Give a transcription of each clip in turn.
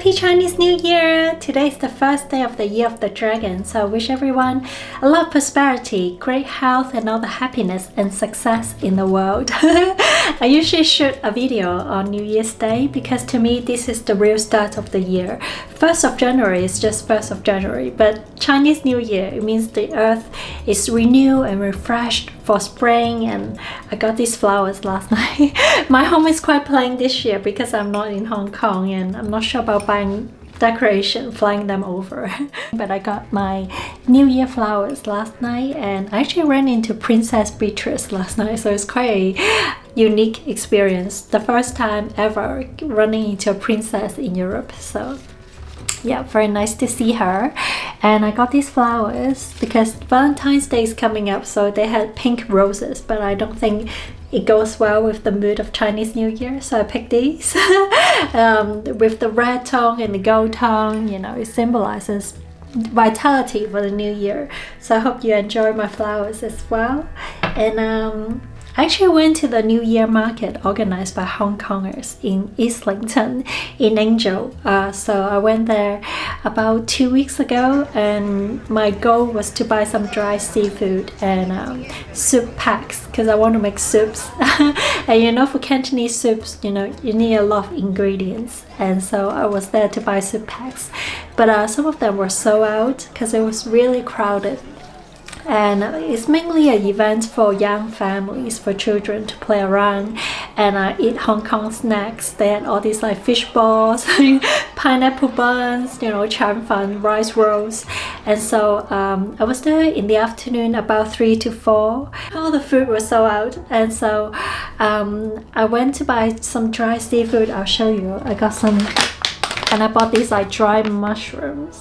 Happy Chinese New Year! Today is the first day of the Year of the Dragon, so I wish everyone a lot of prosperity, great health, and all the happiness and success in the world. I usually shoot a video on New Year's Day because to me this is the real start of the year. 1st of January is just 1st of January, but Chinese New Year, it means the earth is renewed and refreshed for spring, and I got these flowers last night. My home is quite plain this year because I'm not in Hong Kong and I'm not sure about buying decoration, flying them over. But I got my New Year flowers last night, and I actually ran into Princess Beatrice last night, so it's quite a unique experience. The first time ever running into a princess in Europe, so yeah, very nice to see her. And I got these flowers because Valentine's Day is coming up, so they had pink roses, but I don't think it goes well with the mood of Chinese New Year, so I picked these. With the red tone and the gold tone, you know, it symbolizes vitality for the new year. So I hope you enjoy my flowers as well. And I actually went to the New Year market organized by Hong Kongers in Islington in Angel. So I went there about 2 weeks ago, and my goal was to buy some dry seafood and soup packs because I want to make soups. And you know, for Cantonese soups, you know, you need a lot of ingredients, and so I was there to buy soup packs. But some of them were sold out because it was really crowded. And it's mainly an event for young families, for children to play around and eat Hong Kong snacks. They had all these like fish balls, pineapple buns, you know, chan fan, rice rolls. And so I was there in the afternoon about 3 to 4. All the food was sold out, and so I went to buy some dry seafood. I'll show you. I got some, and I bought these like dry mushrooms.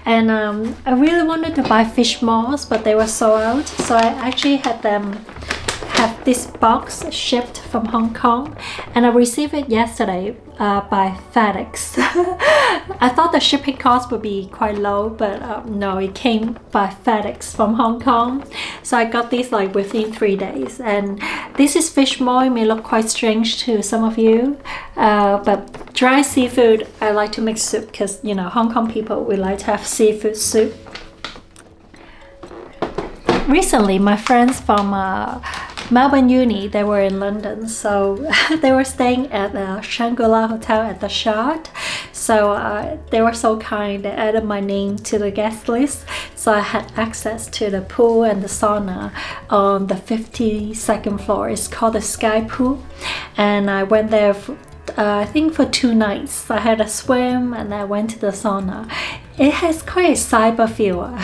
And I really wanted to buy fish balls, but they were sold out, so I actually had them have this box shipped from Hong Kong, and I received it yesterday by FedEx. I thought the shipping cost would be quite low, but no, it came by FedEx from Hong Kong. So I got these like within 3 days, and this is fish ball. It may look quite strange to some of you, but dry seafood, I like to make soup because, you know, Hong Kong people, we like to have seafood soup. Recently, my friends from Melbourne Uni, they were in London, so they were staying at the Shangri-La Hotel at the Shard. So they were so kind, they added my name to the guest list, so I had access to the pool and the sauna on the 52nd floor. It's called the Sky Pool, and I went there for, I think for 2 nights. I had a swim and I went to the sauna. It has quite a cyber feel.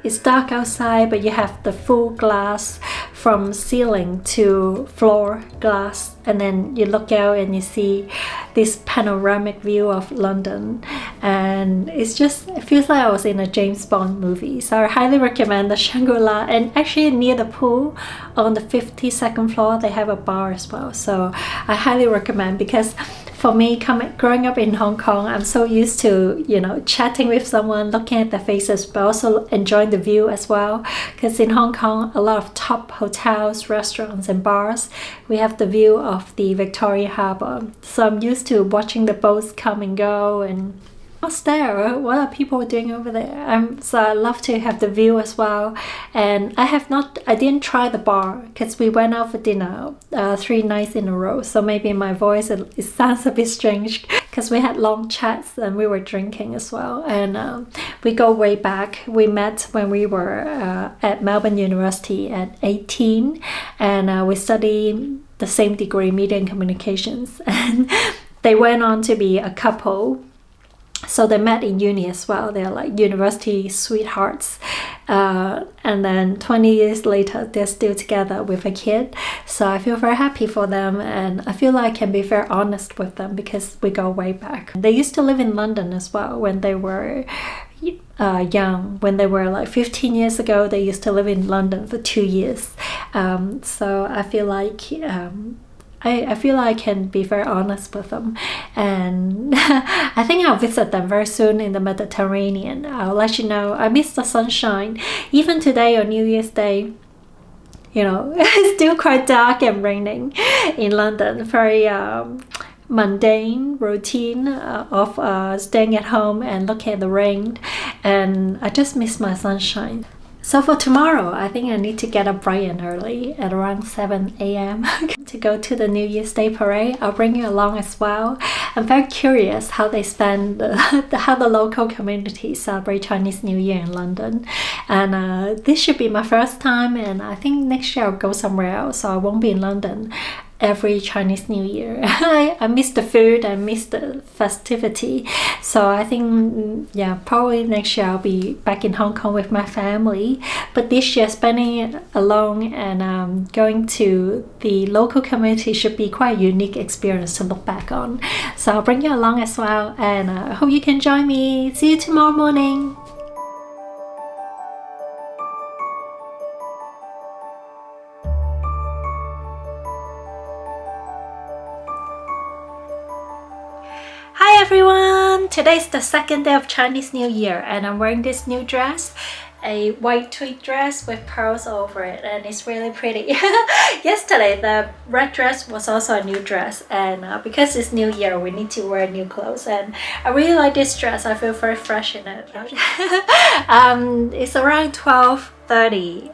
It's dark outside, but you have the full glass from ceiling to floor glass, and then you look out and you see this panoramic view of London, and it's just, it feels like I was in a James Bond movie. So I highly recommend the Shangri-La, and actually near the pool on the 52nd floor they have a bar as well, so I highly recommend. Because for me, growing up in Hong Kong, I'm so used to, you know, chatting with someone, looking at their faces, but also enjoying the view as well. Because in Hong Kong, a lot of top hotels, restaurants and bars, we have the view of the Victoria Harbour. So I'm used to watching the boats come and go, and what's there? What are people doing over there? So I love to have the view as well. And I didn't try the bar because we went out for dinner 3 nights in a row. So maybe my voice, it sounds a bit strange because we had long chats and we were drinking as well. And we go way back. We met when we were at Melbourne University at 18, and we studied the same degree, media and communications. And they went on to be a couple. So they met in uni as well. They're like university sweethearts. And then 20 years later, they're still together with a kid. So I feel very happy for them, and I feel like I can be very honest with them because we go way back. They used to live in London as well when they were young. When they were like 15 years ago, they used to live in London for 2 years. So I feel like I feel like I can be very honest with them, and I think I'll visit them very soon in the Mediterranean. I'll let you know. I miss the sunshine. Even today on New Year's Day, you know, it's still quite dark and raining in London. Very mundane routine of staying at home and looking at the rain, and I just miss my sunshine. So for tomorrow, I think I need to get up bright and early at around 7 a.m. to go to the New Year's Day parade. I'll bring you along as well. I'm very curious how they spend, how the local community celebrate Chinese New Year in London. And this should be my first time, and I think next year I'll go somewhere else, so I won't be in London every Chinese New Year. I miss the food, I miss the festivity. So I think, yeah, probably next year I'll be back in Hong Kong with my family. But this year, spending it alone and going to the local community should be quite a unique experience to look back on. So I'll bring you along as well, and I hope you can join me. See you tomorrow morning. Hi everyone! Today's the second day of Chinese New Year, and I'm wearing this new dress, a white tweed dress with pearls over it, and it's really pretty. Yesterday the red dress was also a new dress, and because it's New Year we need to wear new clothes, and I really like this dress. I feel very fresh in it. It's around 12:30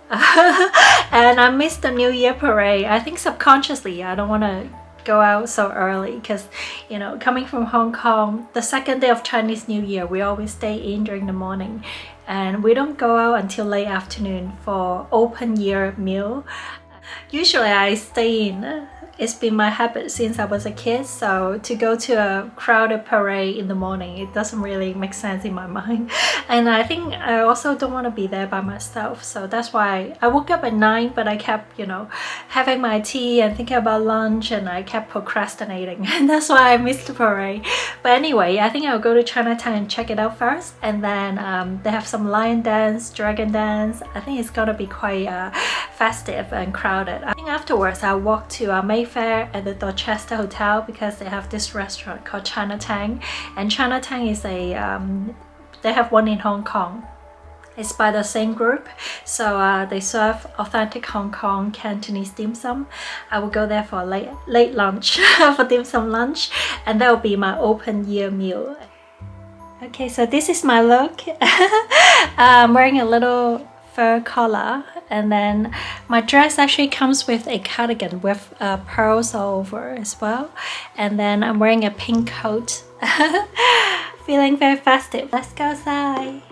and I missed the New Year parade. I think subconsciously I don't want to go out so early because, you know, coming from Hong Kong, the second day of Chinese New Year we always stay in during the morning and we don't go out until late afternoon for open year meal. Usually I stay in. It's been my habit since I was a kid, so to go to a crowded parade in the morning, it doesn't really make sense in my mind. And I think I also don't want to be there by myself, so that's why I woke up at 9, but I kept, you know, having my tea and thinking about lunch, and I kept procrastinating, and that's why I missed the parade. But anyway, I think I'll go to Chinatown and check it out first, and then they have some lion dance, dragon dance. I think it's gonna be quite festive and crowded. I think afterwards I'll walk to Mayfair at the Dorchester Hotel because they have this restaurant called China Tang, and China Tang is a they have one in Hong Kong. It's by the same group, so they serve authentic Hong Kong Cantonese dim sum. I will go there for late lunch for dim sum lunch, and that will be my open year meal. Okay, so this is my look. I'm wearing a little fur collar, and then my dress actually comes with a cardigan with pearls all over as well, and then I'm wearing a pink coat. Feeling very festive. Let's go outside.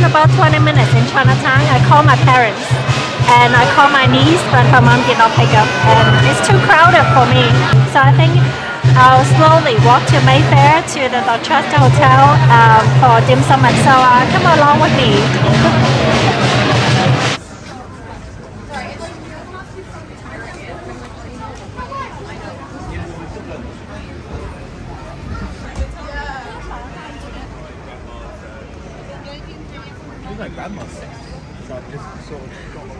About 20 minutes in Chinatown. I called my parents and I called my niece, but her mom did not pick up, and it's too crowded for me. So I think I'll slowly walk to Mayfair to the Dorchester Hotel for dim sum. So come along with me. My grandma's so I've just sort of got away.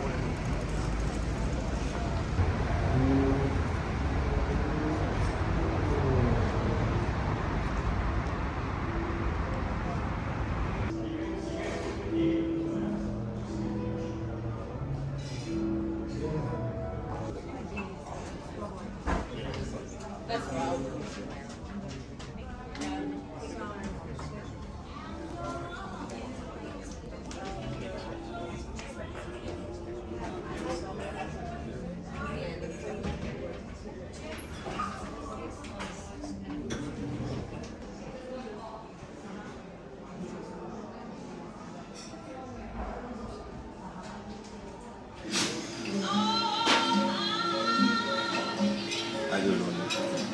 I don't know.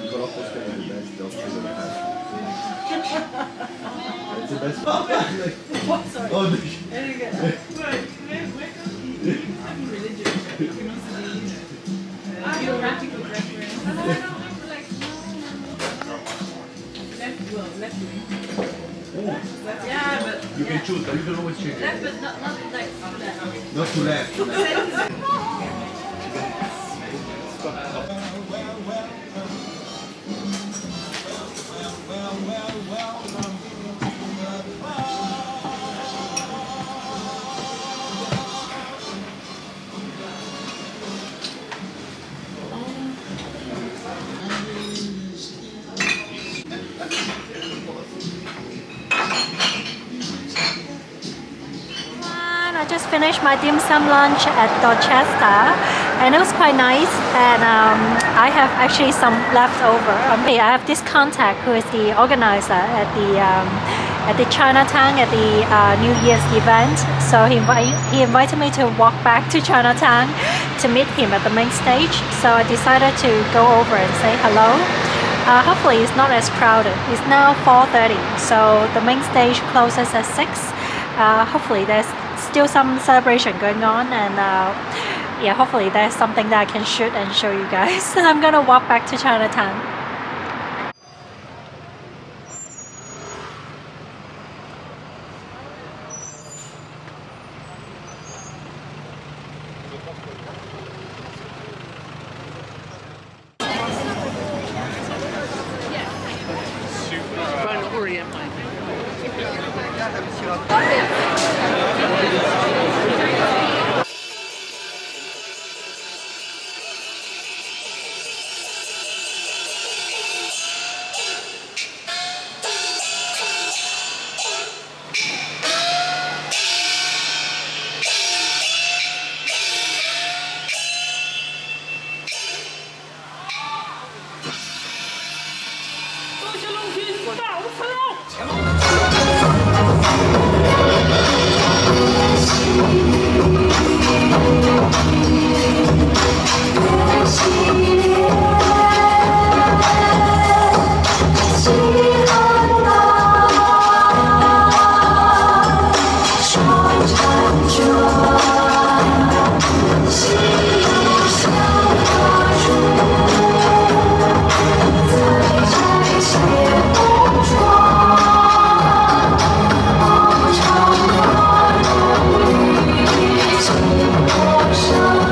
You got off the screen and the best dog in the house. It's the best. What? Sorry. Oh, no. There you go. I'm religious. Geographical reference. No, like, left wing. Yeah, but you can choose, but you can always change it. Left, but not like left. Not to left. I just finished my dim sum lunch at Dorchester, and it was quite nice, and I have actually some left over. I have this contact who is the organizer at the China Tang at the New Year's event, so he invited me to walk back to Chinatown to meet him at the main stage, so I decided to go over and say hello. Hopefully it's not as crowded. It's now 4:30, so the main stage closes at 6. Hopefully there's still some celebration going on, and yeah, hopefully there's something that I can shoot and show you guys. I'm gonna walk back to Chinatown. Show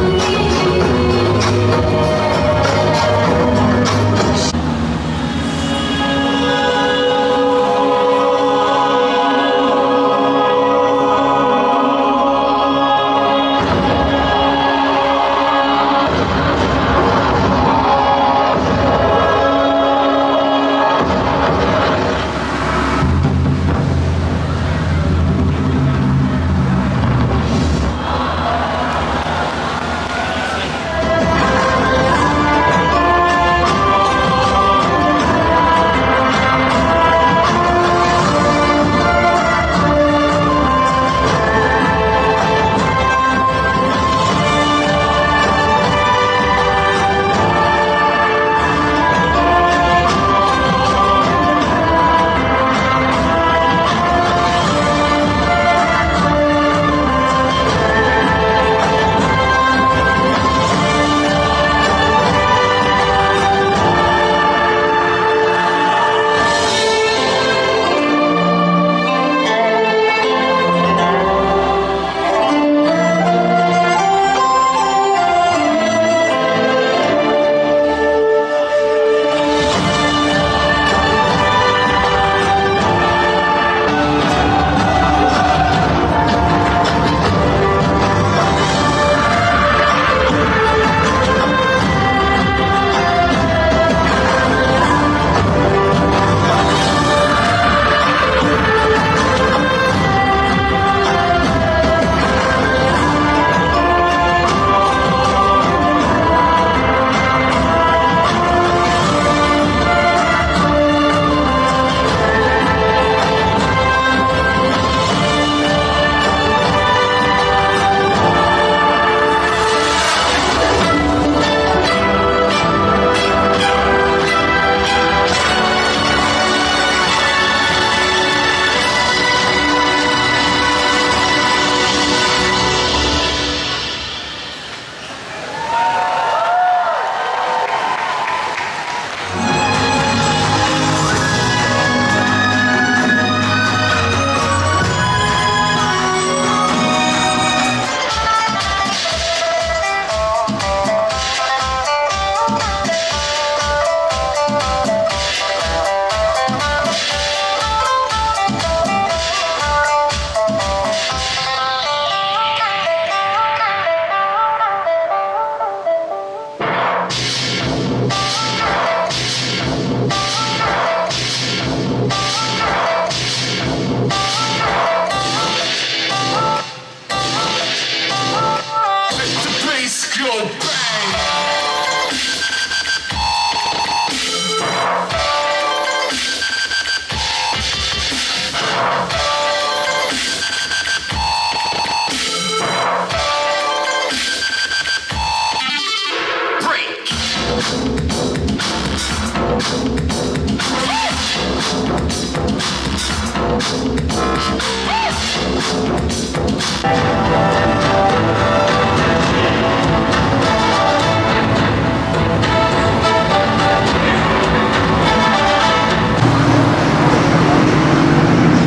go bang.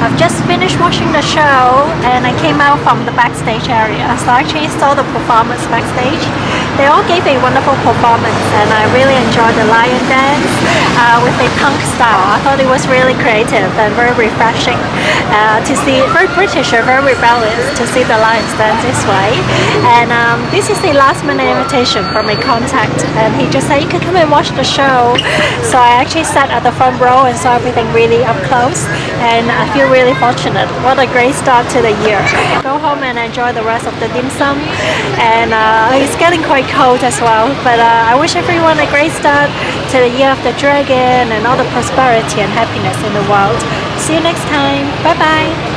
I've just finished watching the show and I came out from the backstage area. So I actually saw the performance backstage. They all gave a wonderful performance and I really enjoyed the lion dance with a punk style. I thought it was really creative and very refreshing to see, very British or very rebellious to see the lions dance this way. And this is the last minute invitation from a contact and he just said you can come and watch the show. So I actually sat at the front row and saw everything really up close and I feel really fortunate. What a great start to the year. Go home and enjoy the rest of the dim sum and it's getting quite cold as well, but I wish everyone a great start to the year of the dragon and all the prosperity and happiness in the world. See you next time. Bye bye.